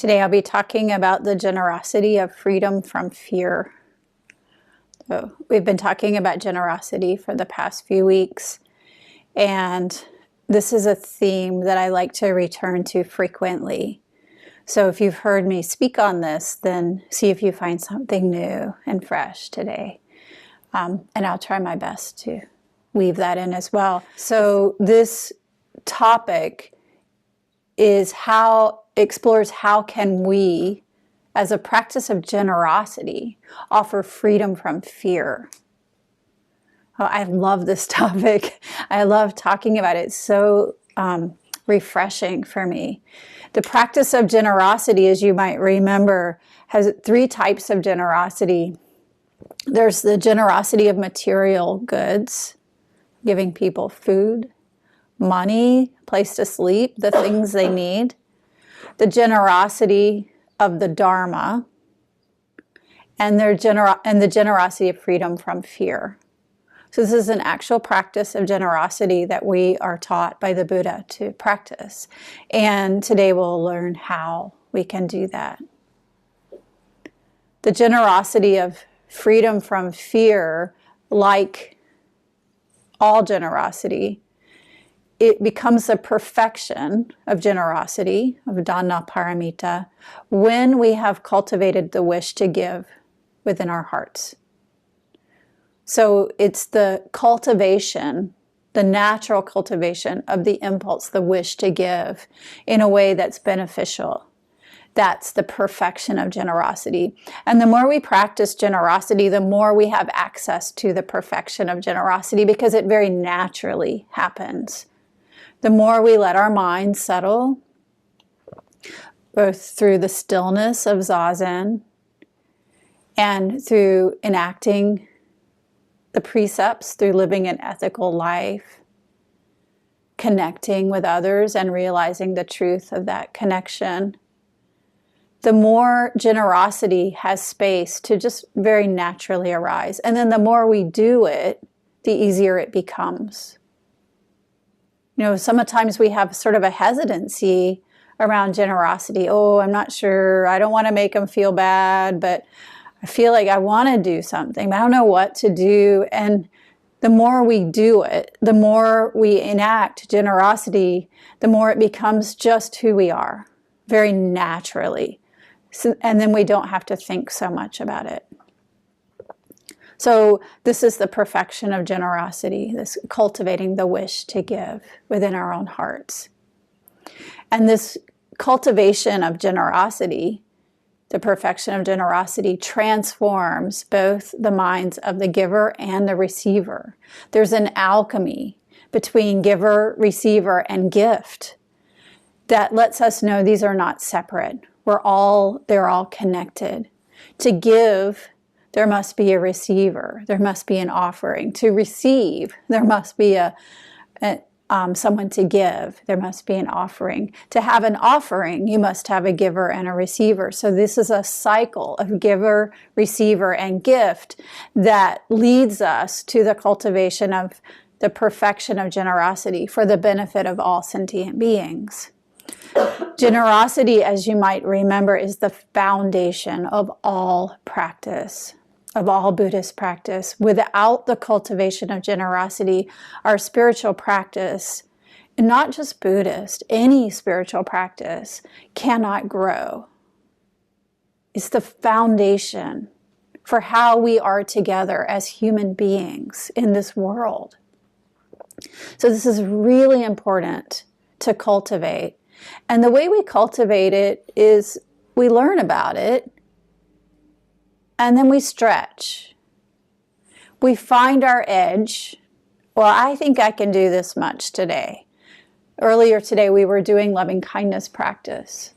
Today I'll be talking about the generosity of freedom from fear. So we've been talking about generosity for the past few weeks, and this is a theme that I like to return to frequently. So if you've heard me speak on this, then see if you find something new and fresh today. And I'll try my best to weave that in as well. So this topic explores how can we, as a practice of generosity, offer freedom from fear. Oh, I love this topic. I love talking about it. It's so refreshing for me. The practice of generosity, as you might remember, has three types of generosity. There's the generosity of material goods, giving people food, money, place to sleep, the things they need. The generosity of the Dharma, and the generosity of freedom from fear. So this is an actual practice of generosity that we are taught by the Buddha to practice. And today we'll learn how we can do that. The generosity of freedom from fear, like all generosity, it becomes the perfection of generosity, of dana paramita, when we have cultivated the wish to give within our hearts. So it's the cultivation, the natural cultivation of the impulse, the wish to give in a way that's beneficial. That's the perfection of generosity. And the more we practice generosity, the more we have access to the perfection of generosity, because it very naturally happens. The more we let our minds settle, both through the stillness of Zazen and through enacting the precepts, through living an ethical life, connecting with others and realizing the truth of that connection, the more generosity has space to just very naturally arise. And then the more we do it, the easier it becomes. You know, sometimes we have sort of a hesitancy around generosity. Oh, I'm not sure. I don't want to make them feel bad, but I feel like I want to do something, but I don't know what to do. And the more we do it, the more we enact generosity, the more it becomes just who we are, very naturally. And then we don't have to think so much about it. So this is the perfection of generosity, this cultivating the wish to give within our own hearts. And this cultivation of generosity, the perfection of generosity, transforms both the minds of the giver and the receiver. There's an alchemy between giver, receiver, and gift that lets us know these are not separate. They're all connected. To give, there must be a receiver. There must be an offering. To receive, there must be someone to give. There must be an offering. To have an offering, you must have a giver and a receiver. So this is a cycle of giver, receiver, and gift that leads us to the cultivation of the perfection of generosity for the benefit of all sentient beings. Generosity, as you might remember, is the foundation of all practice, of all Buddhist practice. Without the cultivation of generosity, our spiritual practice, and not just Buddhist, any spiritual practice, cannot grow. It's the foundation for how we are together as human beings in this world. So this is really important to cultivate. And the way we cultivate it is we learn about it, and then we stretch. We find our edge. Well, I think I can do this much today. Earlier today, we were doing loving kindness practice.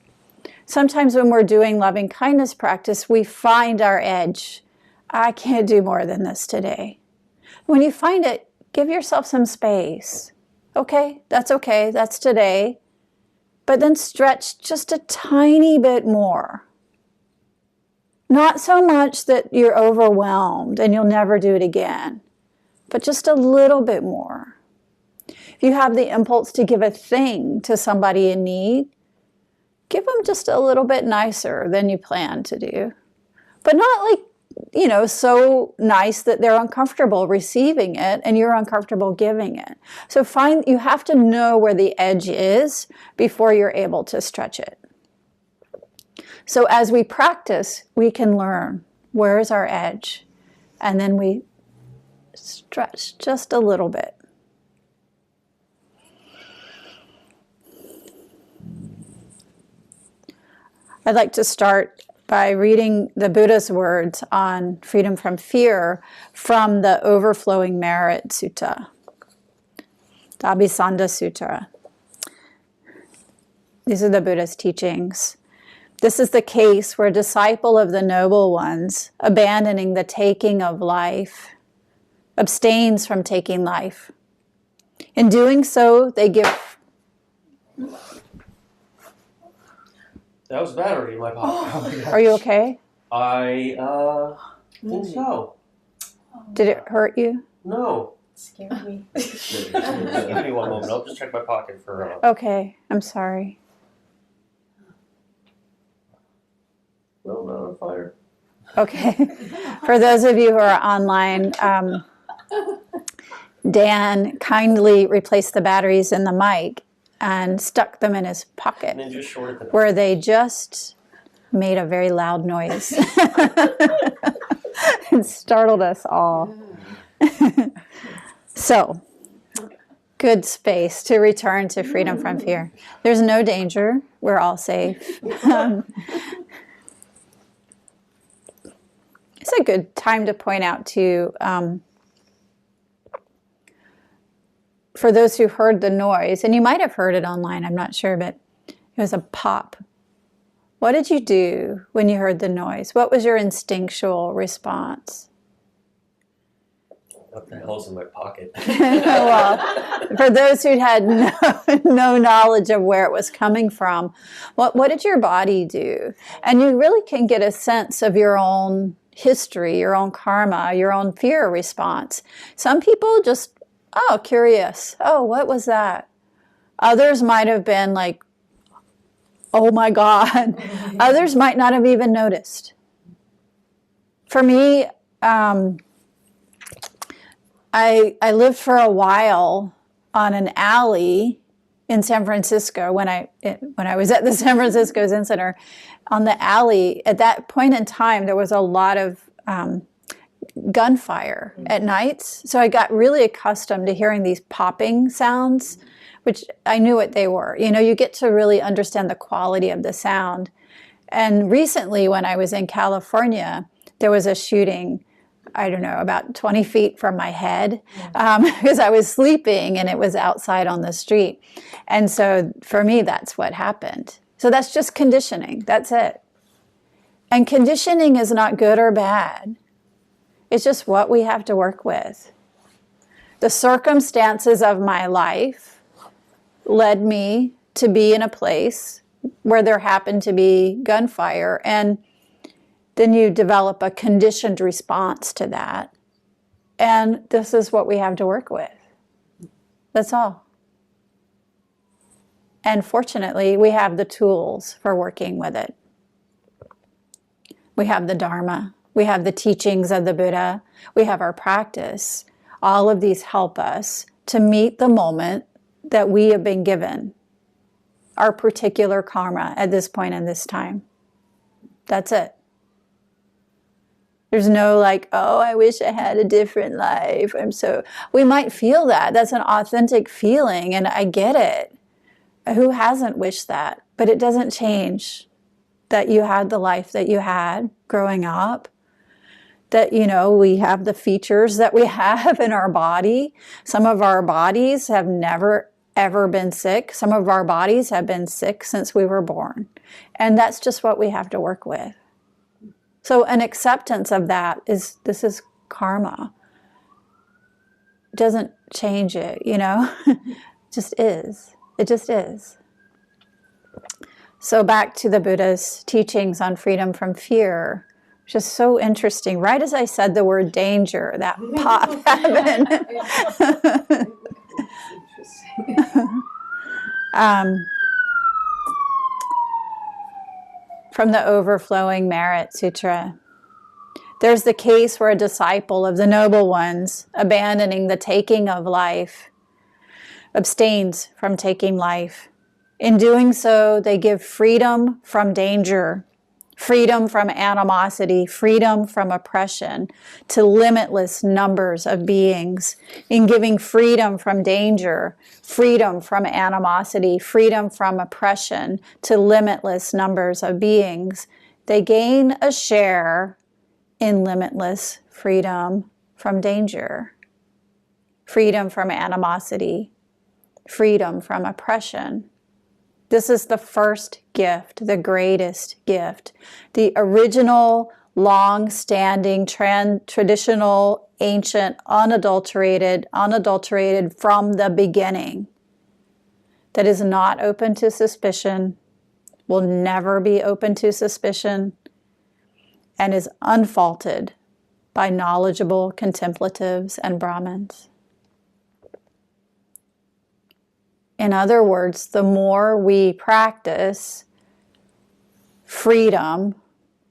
Sometimes when we're doing loving kindness practice, we find our edge. I can't do more than this today. When you find it, give yourself some space. Okay, that's today. But then stretch just a tiny bit more. Not so much that you're overwhelmed and you'll never do it again, but just a little bit more. If you have the impulse to give a thing to somebody in need, give them just a little bit nicer than you plan to do. But not like, you know, so nice that they're uncomfortable receiving it and you're uncomfortable giving it. So you have to know where the edge is before you're able to stretch it. So as we practice, we can learn where is our edge, and then we stretch just a little bit. I'd like to start by reading the Buddha's words on freedom from fear from the Overflowing Merit Sutta, the Abhisanda Sutra. These are the Buddha's teachings. This is the case where a disciple of the noble ones, abandoning the taking of life, abstains from taking life. In doing so, they give... That was battery in my pocket. Are you okay? I think so. Did it hurt you? No. It scared me. Give me one moment. I'll just check my pocket for... Okay, I'm sorry. No, not on fire. Okay. For those of you who are online, Dan kindly replaced the batteries in the mic and stuck them in his pocket, And then just shorted the... where they just made a very loud noise. It startled us all. So, good space to return to freedom from fear. There's no danger. We're all safe. It's a good time to point out too, for those who heard the noise, and you might have heard it online, I'm not sure, but it was a pop. What did you do when you heard the noise? What was your instinctual response? What the hell's in my pocket? Well, for those who had no knowledge of where it was coming from, what did your body do? And you really can get a sense of your own history, your own karma, your own fear response. Some people just, oh, curious. Oh, what was that? Others might have been like, oh my God. Others might not have even noticed. For me, I lived for a while on an alley in San Francisco when I was at the San Francisco Zen Center. On the alley, at that point in time, there was a lot of gunfire at nights. So I got really accustomed to hearing these popping sounds, which I knew what they were. You know, you get to really understand the quality of the sound. And recently, when I was in California, there was a shooting, I don't know, about 20 feet from my head, because I was sleeping and it was outside on the street. And so for me, that's what happened. So that's just conditioning. That's it. And conditioning is not good or bad. It's just what we have to work with. The circumstances of my life led me to be in a place where there happened to be gunfire, and then you develop a conditioned response to that. And this is what we have to work with. That's all. And fortunately, we have the tools for working with it. We have the Dharma. We have the teachings of the Buddha. We have our practice. All of these help us to meet the moment that we have been given, our particular karma at this point in this time. That's it. There's no like, oh, I wish I had a different life. We might feel that. That's an authentic feeling, and I get it. Who hasn't wished that? But it doesn't change that you had the life that you had growing up, that, you know, we have the features that we have in our body. Some of our bodies have never, ever been sick. Some of our bodies have been sick since we were born. And that's just what we have to work with. So an acceptance of that this is karma. It doesn't change it, you know? It just is. It just is. So back to the Buddha's teachings on freedom from fear, which is so interesting. Right as I said the word danger, that pop happened. from the Overflowing Merit Sutra. There's the case where a disciple of the noble ones, abandoning the taking of life, abstains from taking life. In doing so, they give freedom from danger, freedom from animosity, freedom from oppression to limitless numbers of beings. In giving freedom from danger, freedom from animosity, freedom from oppression to limitless numbers of beings, they gain a share in limitless freedom from danger, freedom from animosity, freedom from oppression. This is the first gift, the greatest gift, the original, long-standing, traditional, ancient, unadulterated from the beginning, that is not open to suspicion, will never be open to suspicion, and is unfaulted by knowledgeable contemplatives and Brahmins. In other words, the more we practice freedom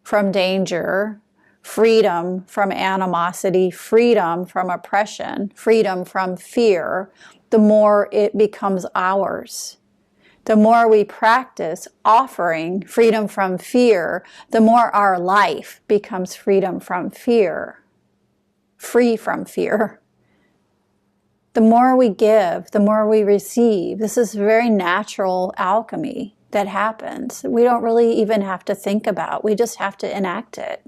from danger, freedom from animosity, freedom from oppression, freedom from fear, the more it becomes ours. The more we practice offering freedom from fear, the more our life becomes freedom from fear, free from fear. The more we give, the more we receive. This is very natural alchemy that happens. We don't really even have to think about. We just have to enact it.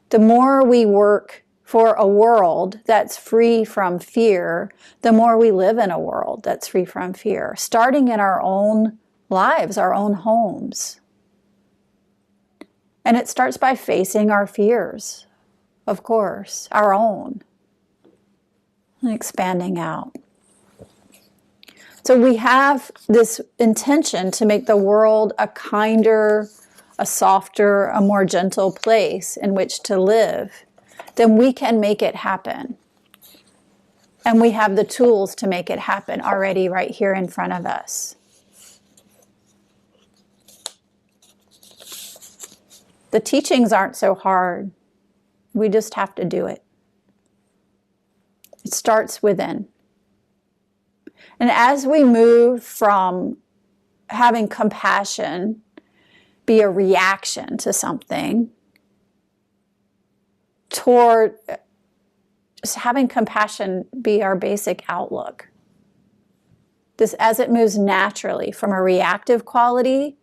The more we work for a world that's free from fear, the more we live in a world that's free from fear, starting in our own lives, our own homes. And it starts by facing our fears, of course, our own. And expanding out. So we have this intention to make the world a kinder, a softer, a more gentle place in which to live. Then we can make it happen. And we have the tools to make it happen already right here in front of us. The teachings aren't so hard. We just have to do it. It starts within. And as we move from having compassion be a reaction to something, toward just having compassion be our basic outlook. This, as it moves naturally from a reactive quality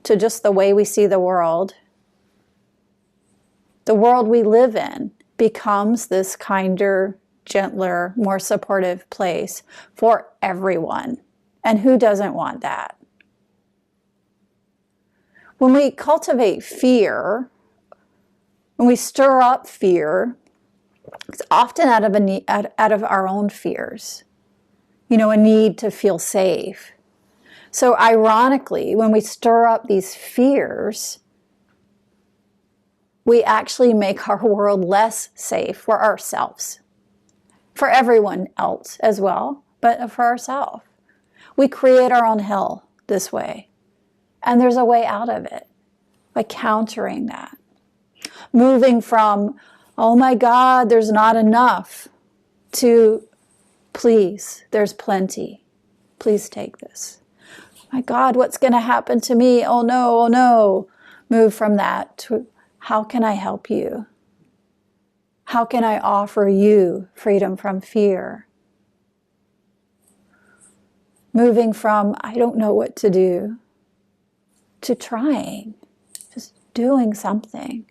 to just the way we see the world we live in becomes this kinder, gentler, more supportive place for everyone. And who doesn't want that? When we cultivate fear, when we stir up fear, it's often out of our own fears. A need to feel safe. So ironically, when we stir up these fears, we actually make our world less safe for ourselves. For everyone else as well, but for ourselves. We create our own hell this way. And there's a way out of it by countering that. Moving from, oh my God, there's not enough, to, please, there's plenty. Please take this. My God, what's going to happen to me? Oh no, oh no. Move from that to, how can I help you? How can I offer you freedom from fear? Moving from, I don't know what to do, to trying, just doing something.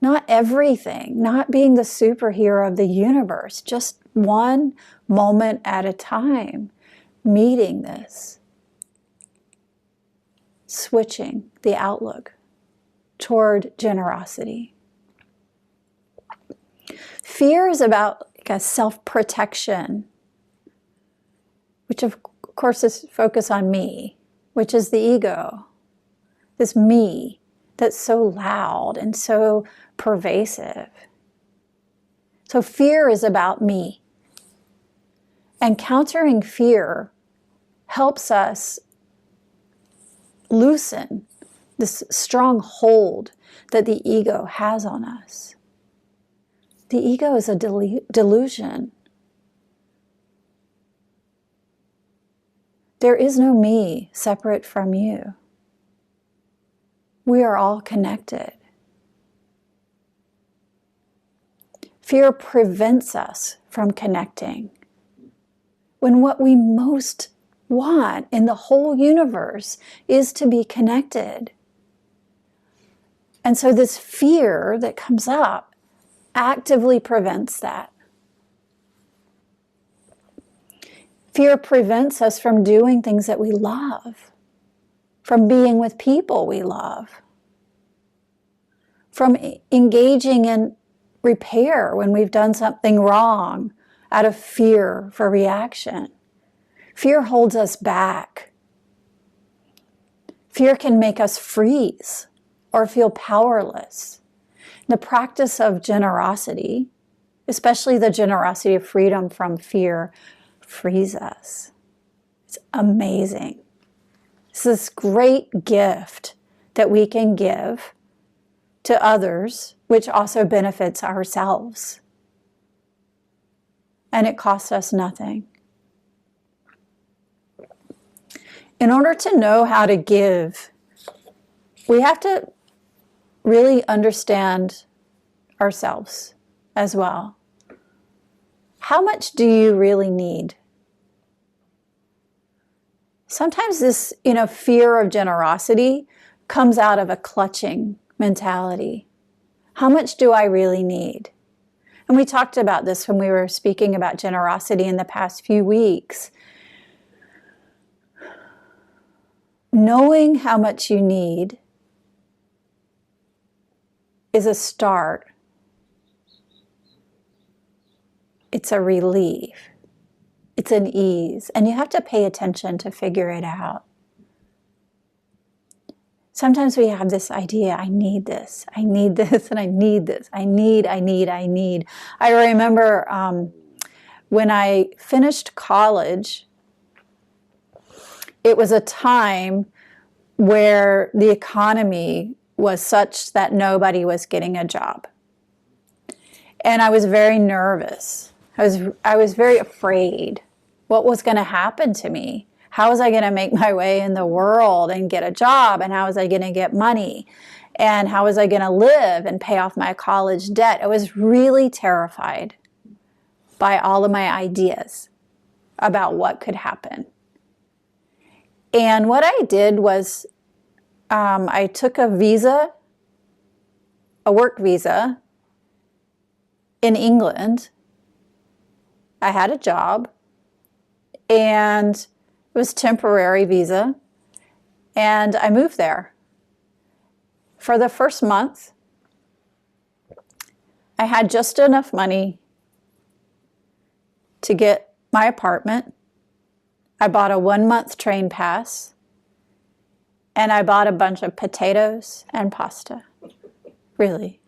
Not everything, not being the superhero of the universe, just one moment at a time, meeting this. Switching the outlook toward generosity. Fear is about a self-protection, which of course is focus on me, which is the ego. This me that's so loud and so pervasive. So fear is about me. And countering fear helps us loosen this strong hold that the ego has on us. The ego is a delusion. There is no me separate from you. We are all connected. Fear prevents us from connecting, when what we most want in the whole universe is to be connected. And so this fear that comes up actively prevents that. Fear prevents us from doing things that we love, from being with people we love, from engaging in repair when we've done something wrong out of fear for reaction. Fear holds us back. Fear can make us freeze or feel powerless. The practice of generosity, especially the generosity of freedom from fear, frees us. It's amazing. It's this great gift that we can give to others, which also benefits ourselves. And it costs us nothing. In order to know how to give, we have to really understand ourselves as well. How much do you really need? Sometimes this, fear of generosity comes out of a clutching mentality. How much do I really need? And we talked about this when we were speaking about generosity in the past few weeks. Knowing how much you need is a start. It's a relief. It's an ease. And you have to pay attention to figure it out. Sometimes we have this idea, I need this, and I need this. I need. I remember when I finished college, it was a time where the economy was such that nobody was getting a job. And I was very nervous. I was very afraid. What was going to happen to me? How was I going to make my way in the world and get a job? And how was I going to get money? And how was I going to live and pay off my college debt? I was really terrified by all of my ideas about what could happen. And what I did was I took a work visa in England. I had a job, and it was temporary visa, and I moved there. For the first month, I had just enough money to get my apartment. I bought a 1-month train pass, and I bought a bunch of potatoes and pasta. Really.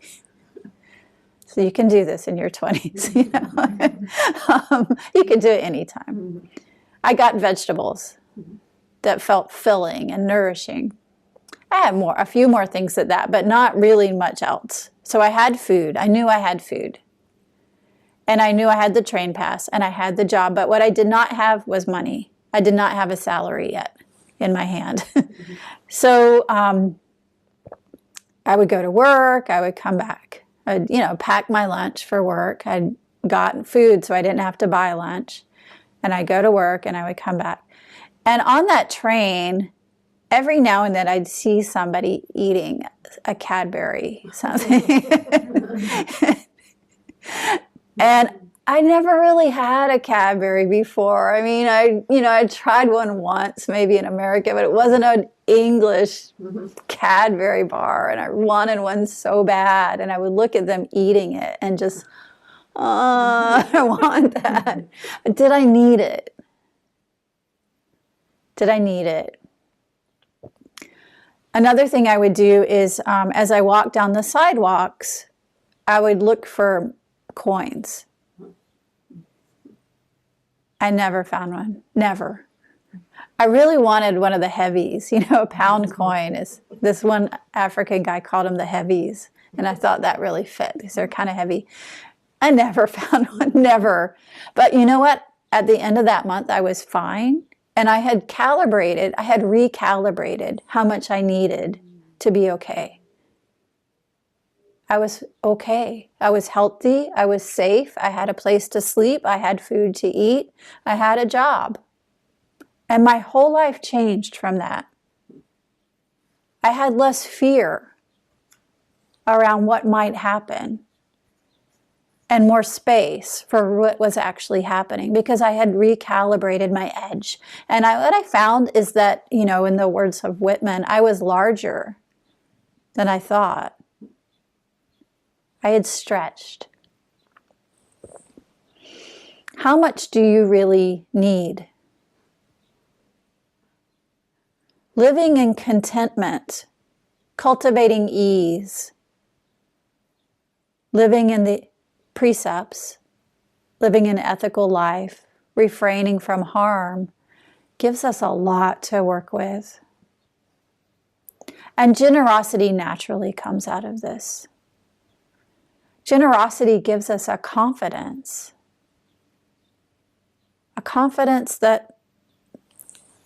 So you can do this in your 20s, you can do it anytime. I got vegetables that felt filling and nourishing. I had a few more things at that, but not really much else. So I had food. I knew I had food. And I knew I had the train pass, and I had the job. But what I did not have was money. I did not have a salary yet in my hand. So I would go to work. I would come back. I'd, pack my lunch for work. I'd gotten food, so I didn't have to buy lunch. And I'd go to work, and I would come back. And on that train, every now and then I'd see somebody eating a Cadbury something. And I never really had a Cadbury before. I mean, I tried one once, maybe in America, but it wasn't an English Cadbury bar, and I wanted one so bad. And I would look at them eating it and just, I want that. But did I need it? Did I need it? Another thing I would do is, as I walked down the sidewalks, I would look for coins. I never found one. Never. I really wanted one of the heavies. You know, a pound coin is, this one African guy called them the heavies. And I thought that really fit because they're kind of heavy. I never found one, never. But you know what? At the end of that month, I was fine. And I had recalibrated how much I needed to be okay. I was okay. I was healthy. I was safe. I had a place to sleep. I had food to eat. I had a job. And my whole life changed from that. I had less fear around what might happen and more space for what was actually happening because I had recalibrated my edge. And what I found is that, you know, in the words of Whitman, I was larger than I thought. I had stretched. How much do you really need? Living in contentment, cultivating ease, living in the precepts, living an ethical life, refraining from harm, gives us a lot to work with. And generosity naturally comes out of this. Generosity gives us a confidence that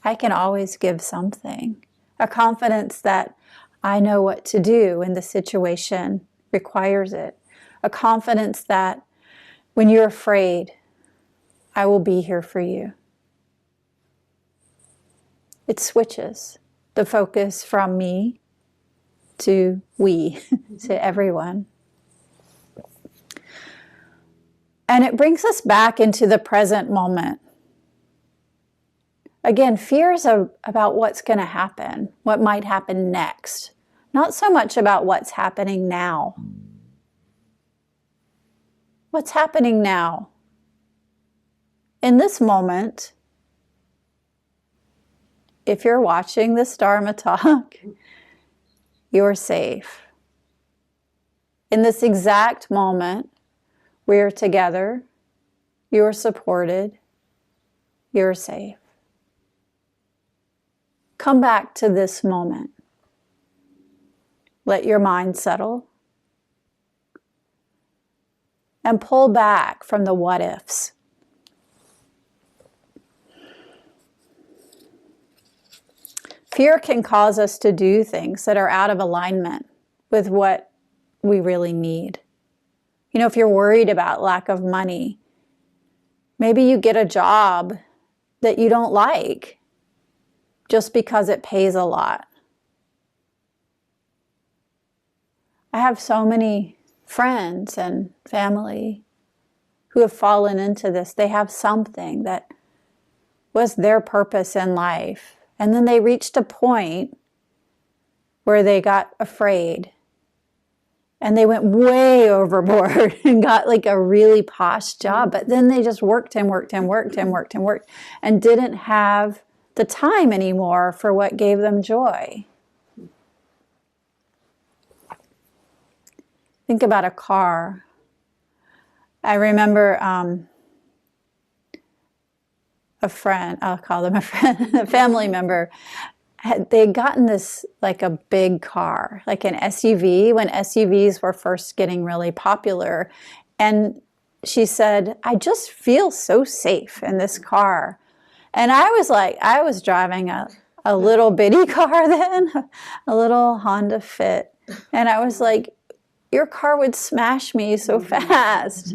I can always give something, a confidence that I know what to do when the situation requires it, a confidence that when you're afraid, I will be here for you. It switches the focus from me to we, to everyone. And it brings us back into the present moment. Again, fear is about what's going to happen, what might happen next, not so much about what's happening now. What's happening now? In this moment, if you're watching this Dharma talk, you're safe. In this exact moment, we're together, you're supported, you're safe. Come back to this moment. Let your mind settle. And pull back from the what ifs. Fear can cause us to do things that are out of alignment with what we really need. You know, if you're worried about lack of money, maybe you get a job that you don't like just because it pays a lot. I have so many friends and family who have fallen into this. They have something that was their purpose in life. And then they reached a point where they got afraid. And they went way overboard and got like a really posh job. But then they just worked and worked and worked and worked and worked and didn't have the time anymore for what gave them joy. Think about a car. I remember a friend, I'll call them a friend, a family member, they'd gotten this like a big car, like an SUV, when SUVs were first getting really popular. And she said, I just feel so safe in this car. And I was like, I was driving a little bitty car then, a little Honda Fit. And I was like, your car would smash me so fast.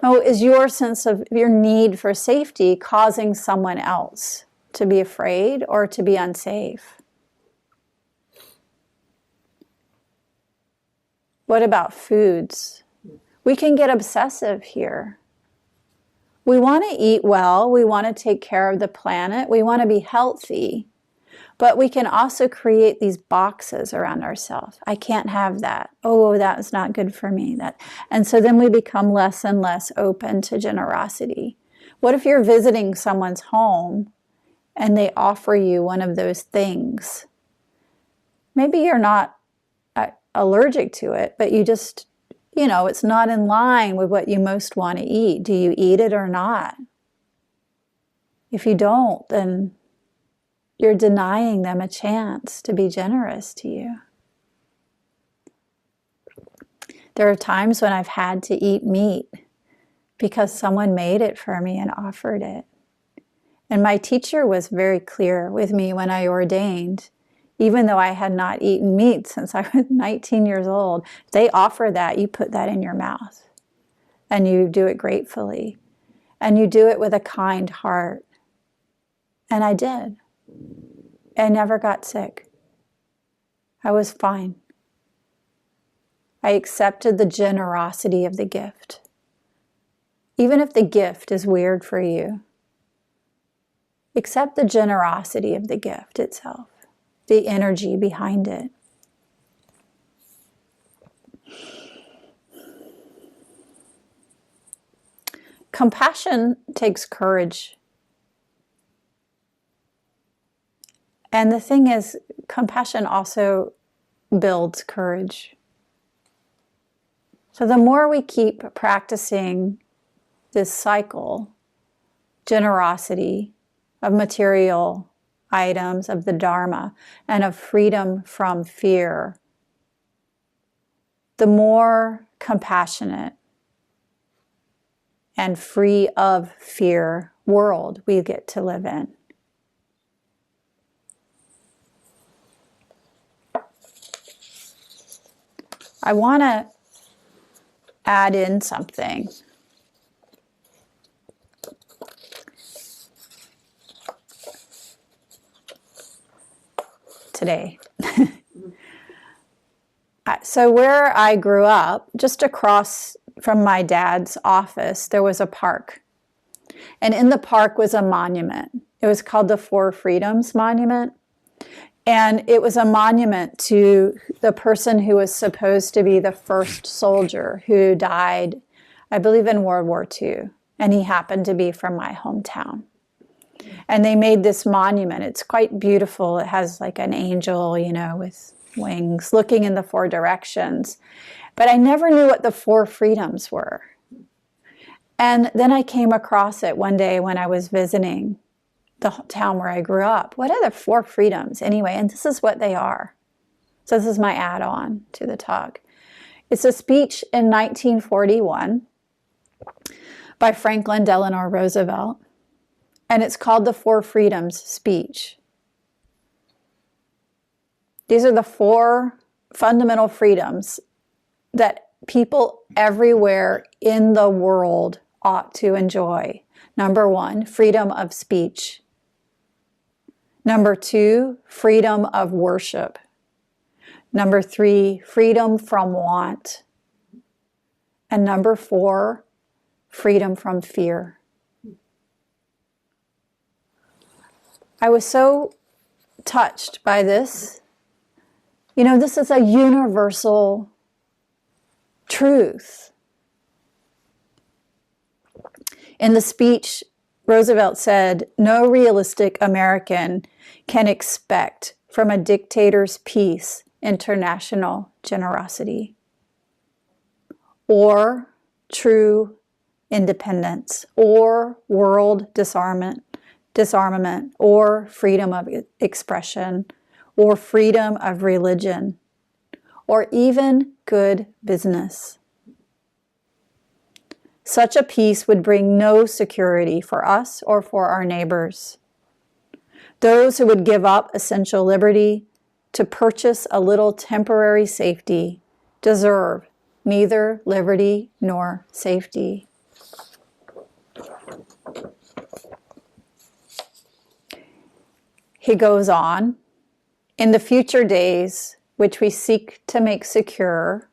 Oh, is your sense of your need for safety causing someone else to be afraid or to be unsafe? What about foods? We can get obsessive here. We want to eat well. We want to take care of the planet. We want to be healthy. But we can also create these boxes around ourselves. I can't have that. Oh, that is not good for me. And so then we become less and less open to generosity. What if you're visiting someone's home and they offer you one of those things? Maybe you're not allergic to it, but you just, it's not in line with what you most want to eat. Do you eat it or not? If you don't, then you're denying them a chance to be generous to you. There are times when I've had to eat meat because someone made it for me and offered it. And my teacher was very clear with me when I ordained, even though I had not eaten meat since I was 19 years old. If they offer that, you put that in your mouth and you do it gratefully and you do it with a kind heart. And I did. I never got sick. I was fine. I accepted the generosity of the gift. Even if the gift is weird for you, accept the generosity of the gift itself, the energy behind it. Compassion takes courage. And the thing is, compassion also builds courage. So the more we keep practicing this cycle, generosity of material items, of the Dharma, and of freedom from fear, the more compassionate and free of fear world we get to live in. I want to add in something. Today. So where I grew up, just across from my dad's office, there was a park. And in the park was a monument. It was called the Four Freedoms Monument. And it was a monument to the person who was supposed to be the first soldier who died, I believe, in World War II. And he happened to be from my hometown. And they made this monument. It's quite beautiful. It has like an angel, with wings looking in the four directions. But I never knew what the four freedoms were. And then I came across it one day when I was visiting the town where I grew up. What are the four freedoms anyway? And this is what they are. So this is my add-on to the talk. It's a speech in 1941 by Franklin Delano Roosevelt. And it's called the Four Freedoms Speech. These are the four fundamental freedoms that people everywhere in the world ought to enjoy. Number one, freedom of speech. Number two, freedom of worship. Number three, freedom from want. And number four, freedom from fear. I was so touched by this. This is a universal truth. In the speech, Roosevelt said, "No realistic American can expect from a dictator's peace international generosity, or true independence, or world disarmament, or freedom of expression, or freedom of religion, or even good business. Such a peace would bring no security for us or for our neighbors. Those who would give up essential liberty to purchase a little temporary safety deserve neither liberty nor safety." He goes on, "In the future days, which we seek to make secure,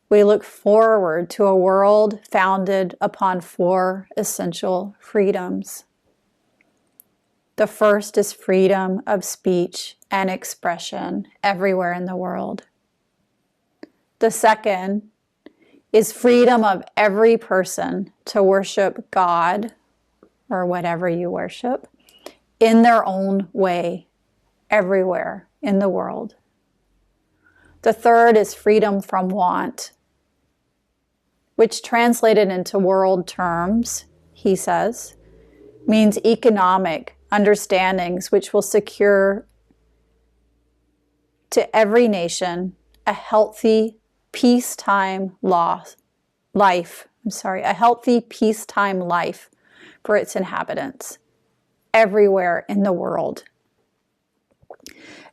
we look forward to a world founded upon four essential freedoms. The first is freedom of speech and expression everywhere in the world. The second is freedom of every person to worship God, or whatever you worship, in their own way, everywhere in the world. The third is freedom from want, which translated into world terms, he says, means economic understandings which will secure to every nation a healthy peacetime life. A healthy peacetime life for its inhabitants everywhere in the world.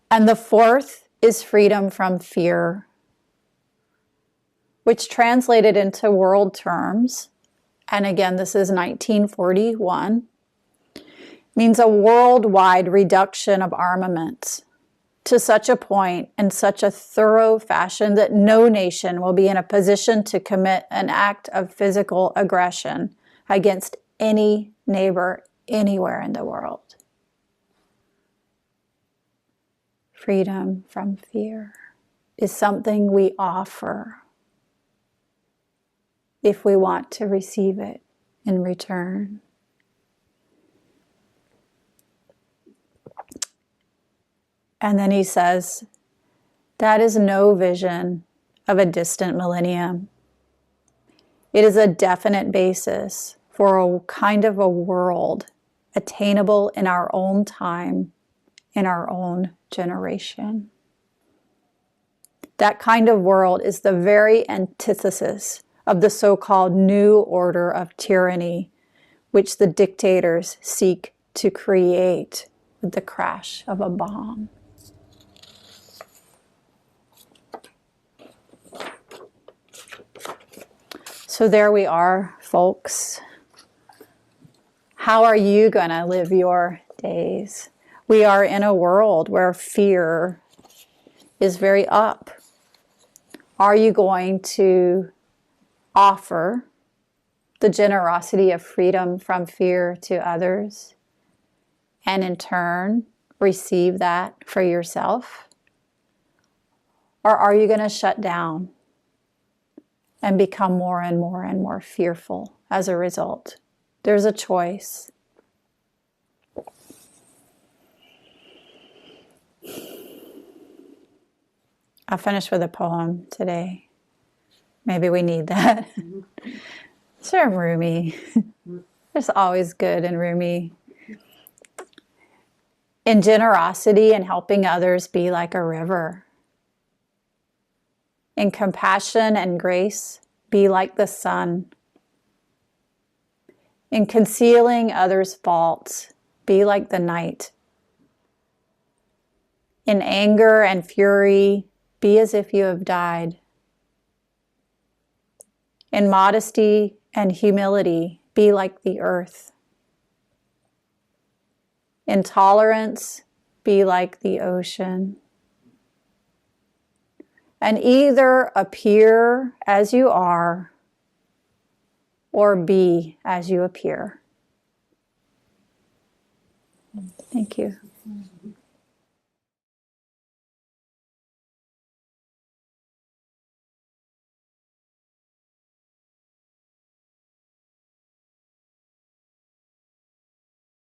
And the fourth is freedom from fear, which translated into world terms, and again, this is 1941, means a worldwide reduction of armaments to such a point in such a thorough fashion that no nation will be in a position to commit an act of physical aggression against any neighbor anywhere in the world. Freedom from fear is something we offer if we want to receive it in return. And then he says, that is no vision of a distant millennium. It is a definite basis for a kind of a world attainable in our own time, in our own generation. That kind of world is the very antithesis of the so-called new order of tyranny, which the dictators seek to create with the crash of a bomb. So there we are, folks. How are you going to live your days? We are in a world where fear is very up. Are you going to offer the generosity of freedom from fear to others and in turn receive that for yourself? Or are you going to shut down and become more and more and more fearful as a result? There's a choice. I'll finish with a poem today. Maybe we need that. It's from Rumi. There's always good in Rumi. In generosity and helping others, be like a river. In compassion and grace, be like the sun. In concealing others' faults, be like the night. In anger and fury, be as if you have died. In modesty and humility, be like the earth. In tolerance, be like the ocean. And either appear as you are or be as you appear. Thank you.